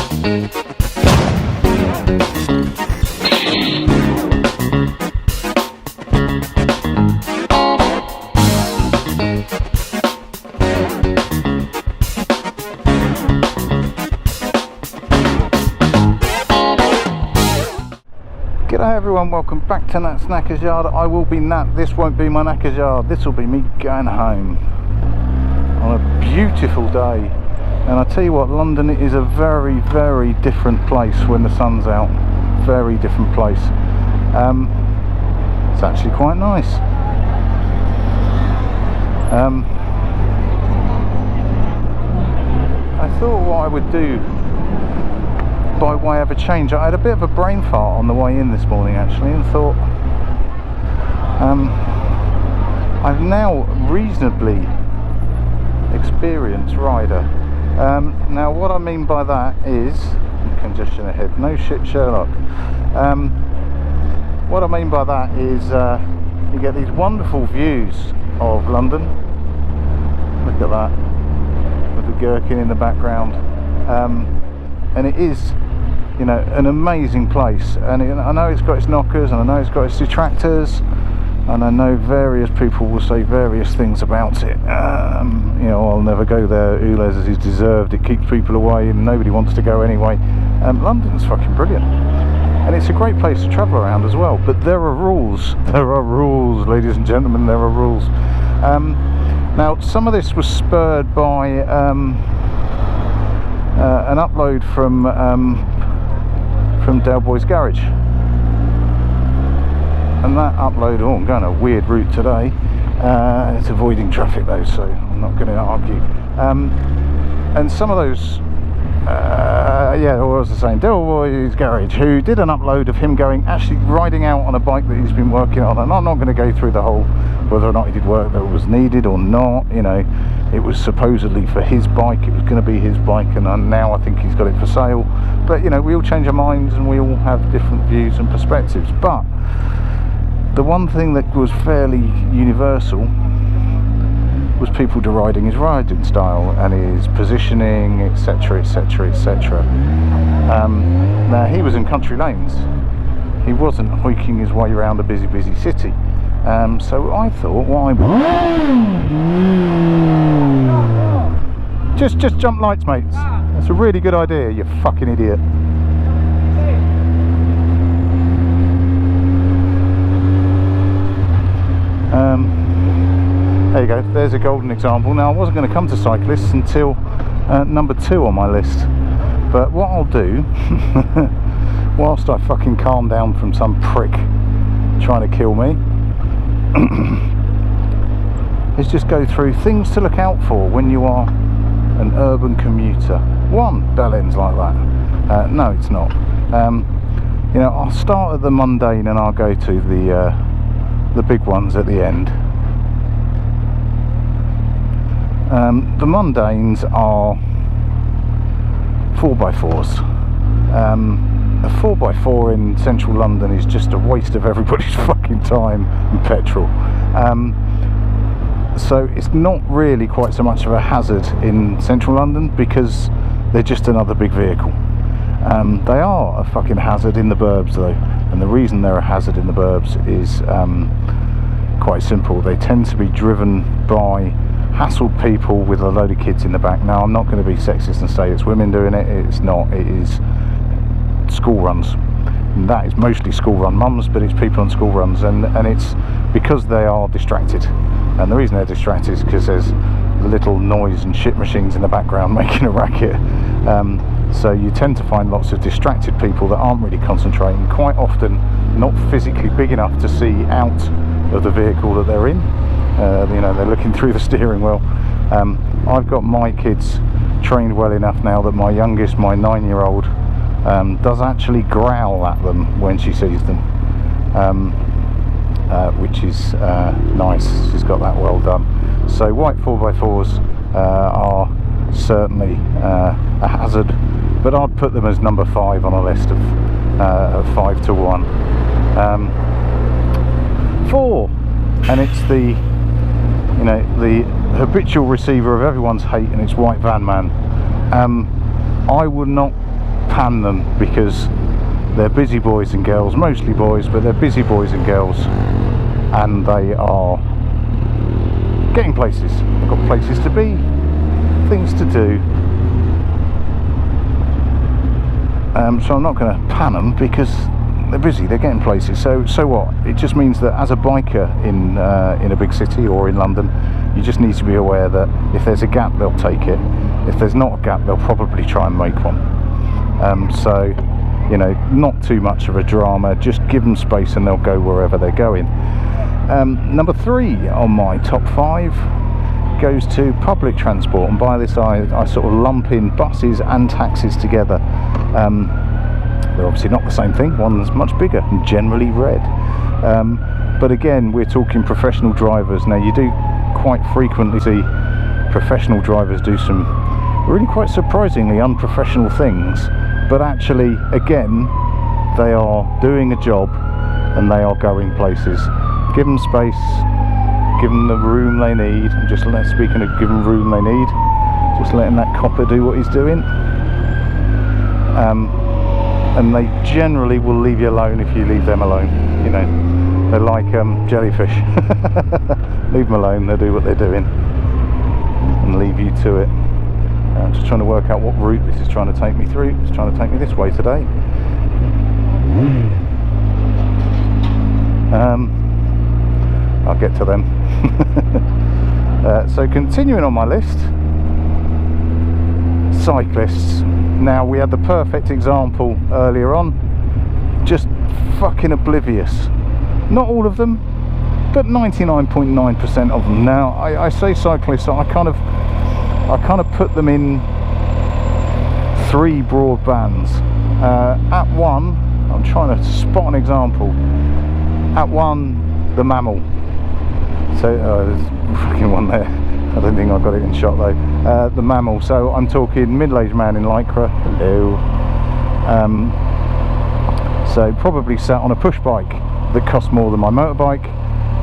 G'day everyone, welcome back to Nat's Knackers Yard. I will be Nat, this won't be my Knackers Yard, this will be me going home on a beautiful day. And I tell you what, London is a very, very different place when the sun's out. Very different place. It's actually quite nice. I thought what I would do by way of a change, I had a bit of a brain fart on the way in this morning actually, and thought I'm now a reasonably experienced rider. Now what I mean by that is congestion ahead, no shit Sherlock. What I mean by that is you get these wonderful views of London. Look at that, with the gherkin in the background, and it is, you know, an amazing place. And I know it's got its knockers, and I know it's got its detractors, and I know various people will say various things about it. You know, I'll never go there, Ulez is deserved, it keeps people away and nobody wants to go anyway. London's fucking brilliant, and it's a great place to travel around as well, but there are rules, ladies and gentlemen, there are rules. Now some of this was spurred by an upload from Del Boy's Garage, and that upload, oh, I'm going a weird route today, it's avoiding traffic though, so I'm not going to argue. And some of those yeah, what was I saying, Del Boy's Garage, who did an upload of him actually riding out on a bike that he's been working on, and I'm not going to go through the whole whether or not he did work that was needed or not. You know, it was supposedly for his bike, it was going to be his bike, and now I think he's got it for sale. But you know, we all change our minds and we all have different views and perspectives. But the one thing that was fairly universal was people deriding his riding style and his positioning, etc, etc, etc. Now he was in country lanes, he wasn't hoiking his way around a busy city. So I thought, why just jump lights, mates. That's a really good idea, you fucking idiot. There you go, there's a golden example. Now I wasn't going to come to Cyclists until number 2 on my list, but what I'll do whilst I fucking calm down from some prick trying to kill me is just go through things to look out for when you are an urban commuter. One, bell ends like that. No, it's not. You know, I'll start at the mundane and I'll go to the big ones at the end. The mundanes are 4x4s. A 4x4 in central London is just a waste of everybody's fucking time and petrol. So it's not really quite so much of a hazard in central London because they're just another big vehicle. They are a fucking hazard in the burbs though, and the reason they're a hazard in the burbs is quite simple. They tend to be driven by hassled people with a load of kids in the back. Now I'm not going to be sexist and say it's women doing it, it's not, it is school runs, and that is mostly school run mums, but it's people on school runs, and it's because they are distracted. And the reason they're distracted is because there's little noise and shit machines in the background making a racket. So you tend to find lots of distracted people that aren't really concentrating, quite often not physically big enough to see out of the vehicle that they're in. You know, they're looking through the steering wheel. I've got my kids trained well enough now that my youngest, my 9-year-old, does actually growl at them when she sees them, which is nice. She's got that well done. So white 4x4s are certainly a hazard, but I'd put them as number 5 on a list of 5 to 1. 4, and it's the, you know, the habitual receiver of everyone's hate, and it's white van man. I would not pan them because they're busy boys and girls, mostly boys, but they're busy boys and girls, and they are getting places. They've got places to be, things to do. So I'm not going to pan them because they're busy, they're getting places. So what? It just means that as a biker in a big city or in London, you just need to be aware that if there's a gap, they'll take it. If there's not a gap, they'll probably try and make one. So, you know, not too much of a drama, just give them space and they'll go wherever they're going. Number 3 on my top 5 goes to public transport, and by this I sort of lump in buses and taxis together. They're obviously not the same thing, one's much bigger and generally red. But again, we're talking professional drivers. Now, you do quite frequently see professional drivers do some really quite surprisingly unprofessional things, but actually, again, they are doing a job and they are going places. Give them space, give them the room they need. Just speaking of giving room they need, just letting that copper do what he's doing. And they generally will leave you alone if you leave them alone. You know, they're like jellyfish. Leave them alone, they'll do what they're doing and leave you to it. I'm just trying to work out what route this is trying to take me through. It's trying to take me this way today. I'll get to them. So continuing on my list, cyclists. Now, we had the perfect example earlier on, just fucking oblivious. Not all of them, but 99.9% of them. Now, I say cyclists, I kind of put them in 3 broad bands. At one, I'm trying to spot an example. At one, the mammal. So there's a fucking one there. I don't think I got it in shot though. The mammal. So I'm talking middle-aged man in lycra. Hello. So probably sat on a push bike that cost more than my motorbike,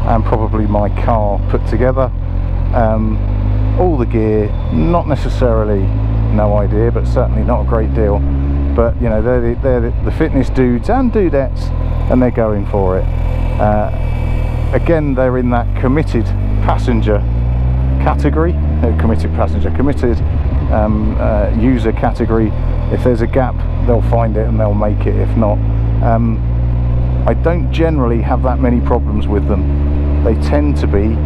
and probably my car put together. All the gear, not necessarily no idea, but certainly not a great deal. But you know, they're the fitness dudes and dudettes, and they're going for it. Again, they're in that committed passenger category, committed user category. If there's a gap, they'll find it and they'll make it. If not, I don't generally have that many problems with them. They tend to be,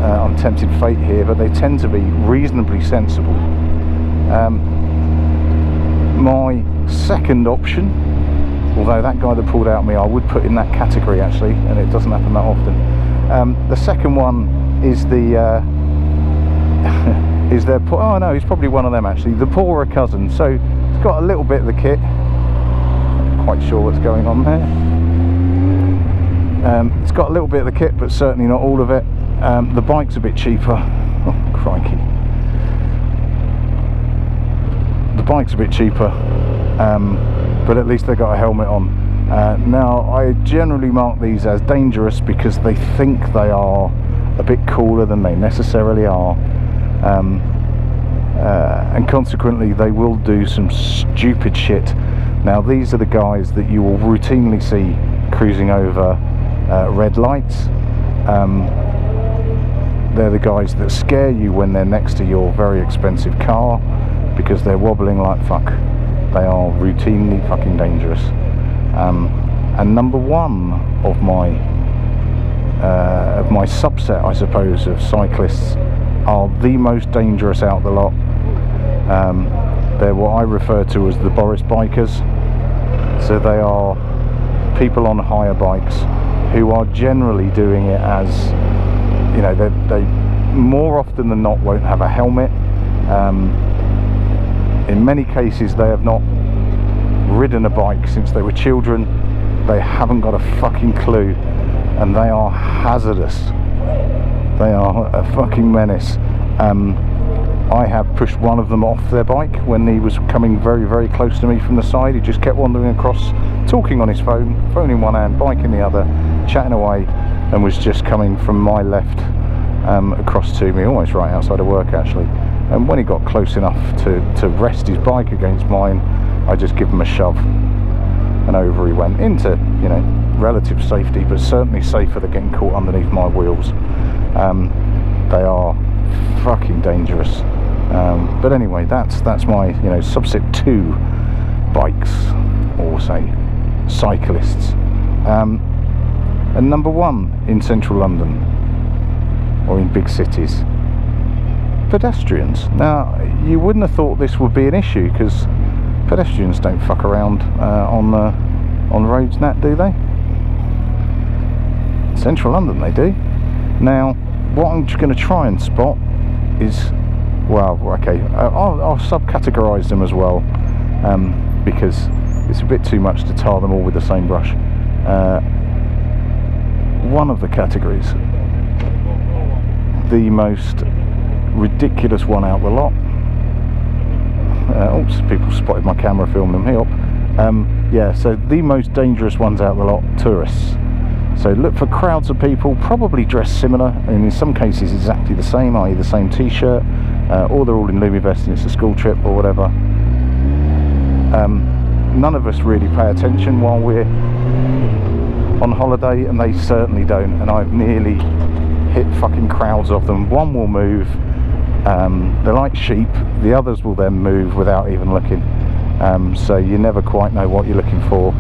I'm tempted fate here, but they tend to be reasonably sensible. My second option, although that guy that pulled out me I would put in that category actually, and it doesn't happen that often. The second one is the is their oh no, he's probably one of them actually, the poorer cousin. So it's got a little bit of the kit, not quite sure what's going on there. It's got a little bit of the kit, but certainly not all of it. The bike's a bit cheaper. Oh crikey, the bike's a bit cheaper, but at least they got a helmet on. Now, I generally mark these as dangerous because they think they are a bit cooler than they necessarily are, and consequently they will do some stupid shit. Now, these are the guys that you will routinely see cruising over red lights. They're the guys that scare you when they're next to your very expensive car because they're wobbling like fuck. They are routinely fucking dangerous. And number 1 of my subset, I suppose, of cyclists are the most dangerous out the lot. They're what I refer to as the Boris bikers. So they are people on hire bikes who are generally doing it as, you know, they more often than not won't have a helmet. In many cases they have not ridden a bike since they were children. They haven't got a fucking clue, and they are hazardous. They are a fucking menace. I have pushed one of them off their bike when he was coming very, very close to me from the side. He just kept wandering across, talking on his phone in one hand, bike in the other, chatting away, and was just coming from my left across to me, almost right outside of work actually. And when he got close enough to rest his bike against mine, I just give him a shove, and over he went into, you know, relative safety, but certainly safer than getting caught underneath my wheels. They are fucking dangerous. But anyway, that's my, you know, subset 2 bikes, or say cyclists. And number 1 in central London, or in big cities, pedestrians. Now, you wouldn't have thought this would be an issue, because pedestrians don't fuck around on roads, Nat, do they? Central London they do. Now, what I'm just going to try and spot is, well, okay, I'll subcategorise them as well, because it's a bit too much to tar them all with the same brush. One of the categories, the most ridiculous one out the lot. Oops, people spotted my camera filming them. Yeah, so the most dangerous ones out the lot, tourists. So look for crowds of people, probably dressed similar, and in some cases exactly the same, i.e. the same t-shirt, or they're all in Lumi vest and it's a school trip or whatever. None of us really pay attention while we're on holiday, and they certainly don't, and I've nearly hit fucking crowds of them. One will move, they're like sheep, the others will then move without even looking, so you never quite know what you're looking for,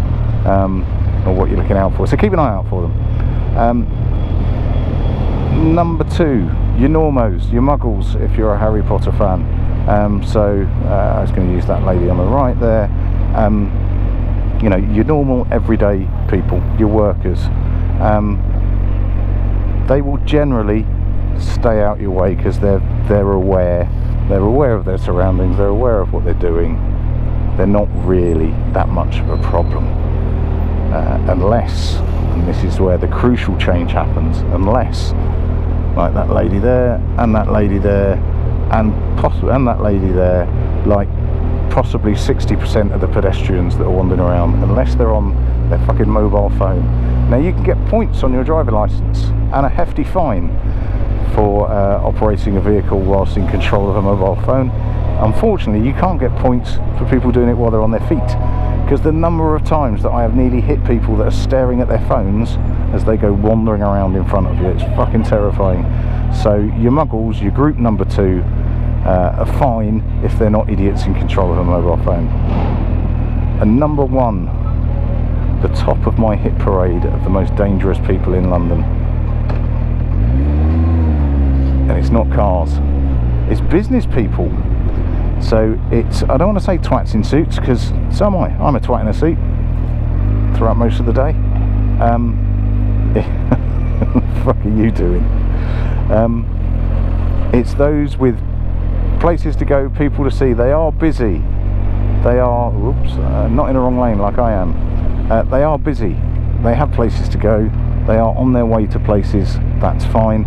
or what you're looking out for, so keep an eye out for them. Number 2, your normos, your muggles, if you're a Harry Potter fan. I was going to use that lady on the right there. You know, your normal everyday people, your workers. They will generally stay out your way because they're aware of their surroundings, they're aware of what they're doing. They're not really that much of a problem, unless, and this is where the crucial change happens, unless, like that lady there, and that lady there, and that lady there, like possibly 60% of the pedestrians that are wandering around, unless they're on their fucking mobile phone. Now, you can get points on your driving licence and a hefty fine for operating a vehicle whilst in control of a mobile phone. Unfortunately, you can't get points for people doing it while they're on their feet, because the number of times that I have nearly hit people that are staring at their phones as they go wandering around in front of you, it's fucking terrifying. So your muggles, your group number 2, are fine if they're not idiots in control of a mobile phone. And number 1, the top of my hit parade of the most dangerous people in London, and it's not cars, it's business people. So it's, I don't want to say twats in suits, because so am I. I'm a twat in a suit throughout most of the day. What the fuck are you doing? It's those with places to go, people to see. They are busy. They are, whoops, not in the wrong lane like I am. They are busy. They have places to go. They are on their way to places. That's fine.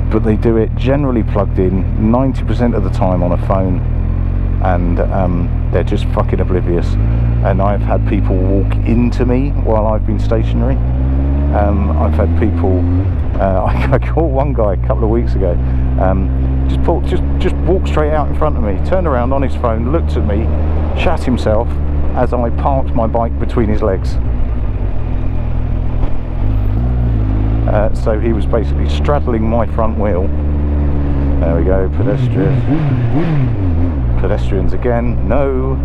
But they do it generally plugged in, 90% of the time on a phone, and they're just fucking oblivious. And I've had people walk into me while I've been stationary. I've had people, I caught one guy a couple of weeks ago, just walked straight out in front of me, turned around on his phone, looked at me, shat himself as I parked my bike between his legs. So he was basically straddling my front wheel. There we go, pedestrians again, no,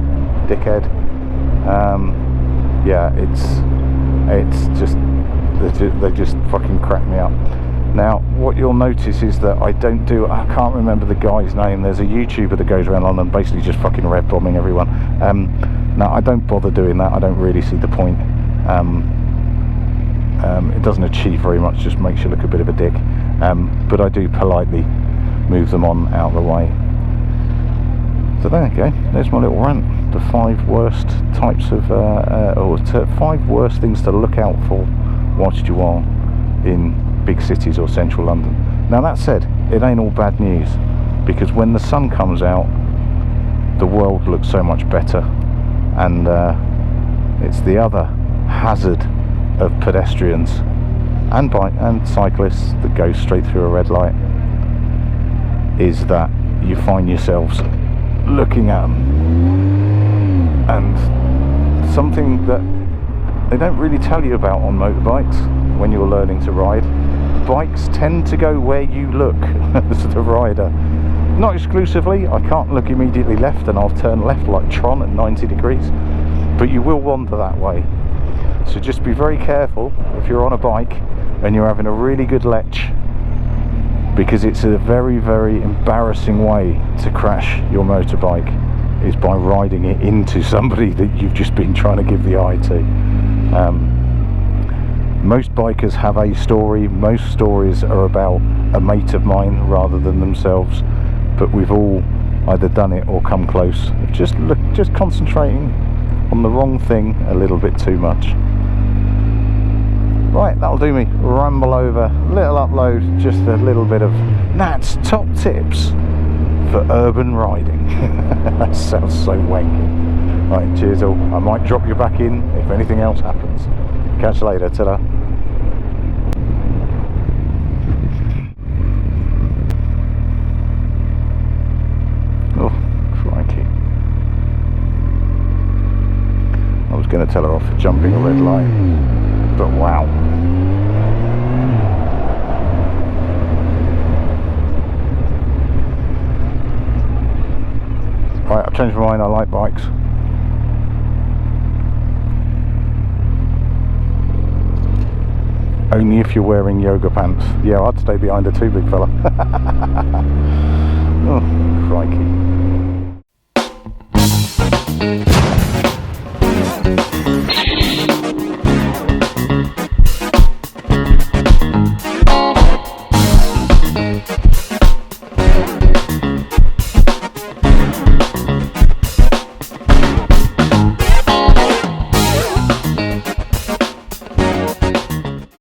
dickhead. Yeah, it's just, they just fucking crack me up. Now, what you'll notice is that I can't remember the guy's name. There's a YouTuber that goes around London basically just fucking rev bombing everyone. Now, I don't bother doing that. I don't really see the point. It doesn't achieve very much, just makes you look a bit of a dick. But I do politely move them on out of the way. So there you go, there's my little rant. The 5 worst types of, 5 worst things to look out for whilst you are in big cities or central London. Now, that said, it ain't all bad news, because when the sun comes out, the world looks so much better, and it's the other hazard of pedestrians and cyclists that go straight through a red light, is that you find yourselves looking at them And something that they don't really tell you about on motorbikes when you're learning to ride, bikes tend to go where you look as the rider. Not exclusively, I can't look immediately left and I'll turn left like Tron at 90 degrees, but you will wander that way. So just be very careful if you're on a bike and you're having a really good lech, because it's a very, very embarrassing way to crash your motorbike, is by riding it into somebody that you've just been trying to give the eye to. Most bikers have a story. Most stories are about a mate of mine rather than themselves, but we've all either done it or come close. Just concentrating on the wrong thing a little bit too much. Right, that'll do me. Ramble over, little upload, just a little bit of Nat's top tips for urban riding. That sounds so wanky. Right, cheers all. I might drop you back in if anything else happens. Catch you later, ta-da. Oh, crikey. I was going to tell her off for jumping a red light, but wow. Right, I've changed my mind, I like bikes. Only if you're wearing yoga pants. Yeah, I'd stay behind her too, big fella. Oh, crikey.